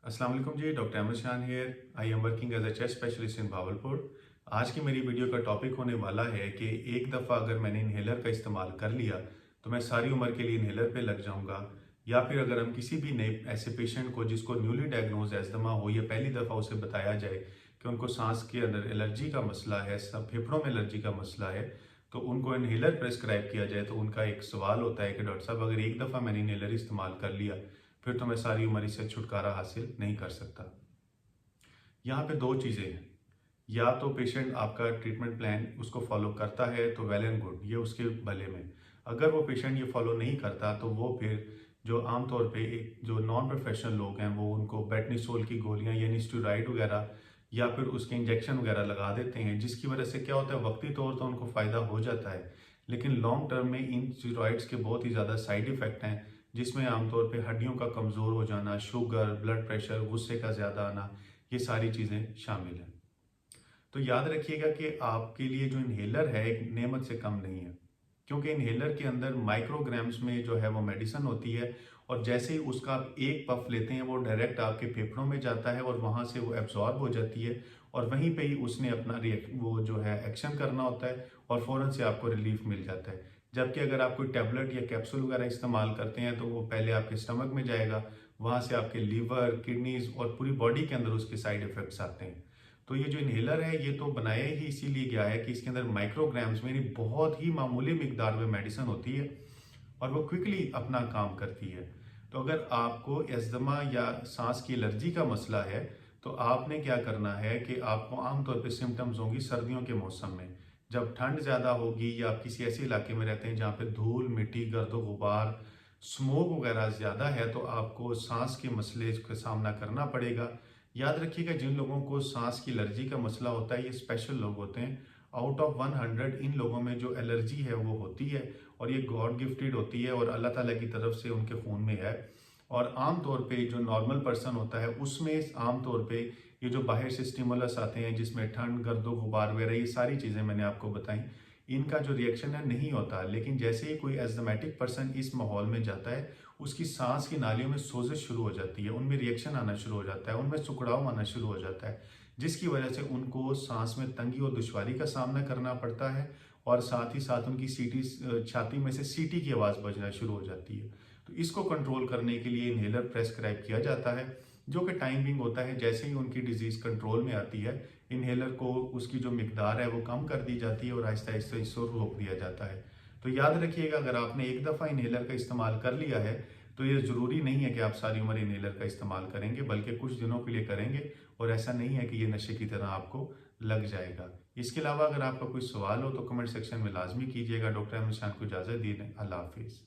अस्सलाम वालेकुम जी, doctor Ahmad Shan here. I am working as a chest specialist in Bahawalpur. आज की मेरी वीडियो का टॉपिक होने वाला है कि एक दफ़ा अगर मैंने इन्हेलर का इस्तेमाल कर लिया तो मैं सारी उम्र के लिए इन्हेलर पे लग जाऊंगा, या फिर अगर हम किसी भी नए ऐसे पेशेंट को जिसको न्यूली डायग्नोज एस्थमा हो या पहली दफ़ा उसे बताया जाए कि उनको सांस के अंदर एलर्जी का मसला है, सब फेफड़ों में एलर्जी का मसला है, तो उनको इन्हेलर प्रेस्क्राइब किया जाए, तो उनका एक सवाल होता है कि डॉक्टर साहब अगर एक दफ़ा मैंने इन्हेलर इस्तेमाल कर लिया फिर तो मैं सारी उम्र इससे छुटकारा हासिल नहीं कर सकता। यहाँ पे दो चीज़ें हैं। या तो पेशेंट आपका ट्रीटमेंट प्लान उसको फॉलो करता है तो वेल एंड गुड, ये उसके भले में। अगर वो पेशेंट ये फॉलो नहीं करता तो वो फिर जो आमतौर पे एक जो नॉन प्रोफेशनल लोग हैं वो उनको बेटनीसोल की गोलियां यानी स्टेरॉइड वगैरह या फिर उसके इंजेक्शन वगैरह लगा देते हैं, जिसकी वजह से क्या होता है, वक्ती तौर तो उनको फ़ायदा हो जाता है, लेकिन लॉन्ग टर्म में इन स्टेरॉइड्स के बहुत ही ज़्यादा साइड इफ़ेक्ट हैं, जिसमें आमतौर पे हड्डियों का कमज़ोर हो जाना, शुगर, ब्लड प्रेशर, गुस्से का ज़्यादा आना, ये सारी चीज़ें शामिल हैं। तो याद रखिएगा कि आपके लिए जो इन्हेलर है एक नेमत से कम नहीं है, क्योंकि इन्हेलर के अंदर माइक्रोग्राम्स में जो है वो मेडिसिन होती है, और जैसे ही उसका आप एक पफ लेते हैं वो डायरेक्ट आपके फेफड़ों में जाता है और वहाँ से वो एब्जॉर्ब हो जाती है, और वहीं पे ही उसने अपना रिएक्ट वो जो है एक्शन करना होता है और फ़ौरन से आपको रिलीफ मिल जाता है। जबकि अगर आप कोई टैबलेट या कैप्सूल वगैरह इस्तेमाल करते हैं तो वो पहले आपके स्टमक में जाएगा, वहाँ से आपके लीवर, किडनीज और पूरी बॉडी के अंदर उसके साइड इफ़ेक्ट्स आते हैं। तो ये जो इन्हेलर है ये तो बनाया ही इसीलिए गया है कि इसके अंदर माइक्रोग्राम्स में यानी बहुत ही मामूली मिकदार में मेडिसिन होती है और वो क्विकली अपना काम करती है। तो अगर आपको एस्थमा या सांस की एलर्जी का मसला है तो आपने क्या करना है कि आपको आमतौर पे सिम्टम्स होंगी सर्दियों के मौसम में, जब ठंड ज़्यादा होगी या आप किसी ऐसे इलाके में रहते हैं जहाँ पे धूल, मिट्टी, गर्द गुबार, स्मोक वगैरह ज़्यादा है, तो आपको सांस के मसले का सामना करना पड़ेगा। याद रखिएगा, जिन लोगों को सांस की एलर्जी का मसला होता है ये स्पेशल लोग होते हैं। आउट ऑफ 100 इन लोगों में जो एलर्जी है वो होती है, और ये गॉड गिफ्टेड होती है और अल्लाह ताला की तरफ से उनके खून में है। और आम तौर पे जो नॉर्मल पर्सन होता है उसमें आम तौर पे ये जो बाहर से स्टिमुलस आते हैं जिसमें ठंड, गर्दो गुबार वगैरह ये सारी चीज़ें मैंने आपको बताई, इनका जो रिएक्शन है नहीं होता। लेकिन जैसे ही कोई एस्थमेटिक पर्सन इस माहौल में जाता है उसकी सांस की नालियों में सोजिश शुरू हो जाती है, उनमें रिएक्शन आना शुरू हो जाता है, उनमें सुकड़ाव आना शुरू हो जाता है, जिसकी वजह से उनको सांस में तंगी और दुश्वारी का सामना करना पड़ता है, और साथ ही साथ उनकी सीटी छाती में से सीटी की आवाज़ बजना शुरू हो जाती है। तो इसको कंट्रोल करने के लिए इन्हेलर प्रेस्क्राइब किया जाता है, जो कि टाइम बिंग होता है। जैसे ही उनकी डिजीज़ कंट्रोल में आती है इन्हेलर को उसकी जो मिकदार है वो कम कर दी जाती है और आहिस्ता आहिस्ता इसको रोक दिया जाता है। तो याद रखिएगा, अगर आपने एक दफ़ा इन्हेलर का इस्तेमाल कर लिया है तो ये ज़रूरी नहीं है कि आप सारी उम्र इन्हेलर का इस्तेमाल करेंगे, बल्कि कुछ दिनों के लिए करेंगे, और ऐसा नहीं है कि ये नशे की तरह आपको लग जाएगा। इसके अलावा अगर आपका कोई सवाल हो तो कमेंट सेक्शन में लाजमी कीजिएगा। डॉक्टर अहमद शान को इजाज़त दी। अल्लाह हाफिज़।